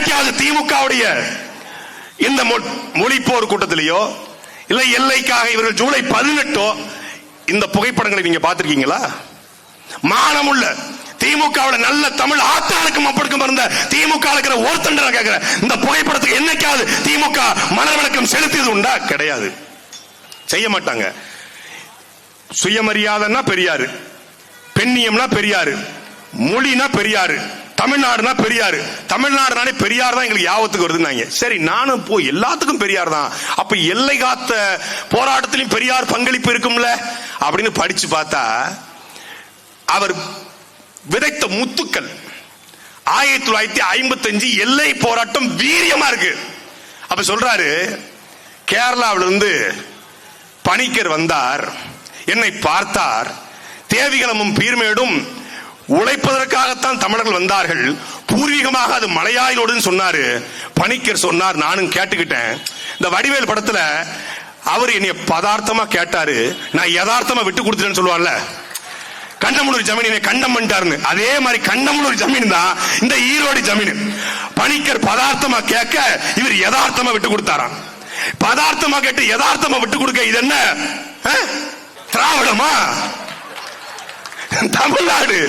என்னைக்காவது திமுகவுடைய இந்த மொழிப்போர் கூட்டத்திலேயோ இல்ல எல்லைக்காக இவர்கள் ஜூலை 18 இந்த புகைப்படங்களை நீங்க பார்த்திருக்கீங்களா? மானமுள்ள திமுக நல்ல தமிழ் ஆத்தாளுக்கும் அப்பளுக்கும் இருந்த திமுக இருக்கிற ஒருத்தண்ட கேட்கிற இந்த புகைப்படத்துக்கு என்னைக்காவது திமுக மலர் விளக்கம் செலுத்தியது உண்டா? கிடையாது, செய்ய மாட்டாங்க. சுயமரியாதைன்னா பெரியாரு, பெண்ணியம்னா பெரியாரு, மொழினா பெரியாரு, தமிழ்நாடுனா பெரியாரு. தமிழ்நாடுனாலே பெரியார் தான் எங்களுக்கு யாவத்துக்கு வருதுன்னாங்க. சரி, நானும் போய் எல்லாத்துக்கும் பெரியார் தான், அப்ப எல்லை காத்த போராட்டத்திலும் பெரியார் பங்களிப்பு இருக்கும்ல அப்படின்னு படிச்சு பார்த்தா அவர் விதைத்த முத்துக்கள் 1955 எல்லை போராட்டம் வீரியமா இருக்கு. அப்ப சொல்றாரு, கேரளாவிலிருந்து பணிக்கர் வந்தார், என்னை பார்த்தார், தேவிகளமும் பீர்மேடும் உழைப்பதற்காகத்தான் தமிழர்கள் வந்தார்கள், பூர்வீகமாக அது மலையாளோடுன்னு சொன்னாரு. பணிக்கர் சொன்னார், நானும் கேட்டுக்கிட்டேன். இந்த வடிவேல் படத்துல அவர் என்னைய பதார்த்தமா கேட்டாரு, நான் யதார்த்தமா விட்டு கொடுத்துட்டேன்னு சொல்லுவான்ல, கண்டமனூர் ஜமீனை கண்டம் பண்ணிட்டாருன்னு. அதே மாதிரி கண்டமனூர் ஜமீன் தான் இந்த ஈரோடு ஜமீன். பணிக்கர் பதார்த்தமா கேட்க இவர் யதார்த்தமா விட்டு கொடுத்தாராம். பதார்த்தமா கேட்டு யதார்த்தமா விட்டு கொடுக்க இது என்ன திராவிடமா? தமிழ்நாடு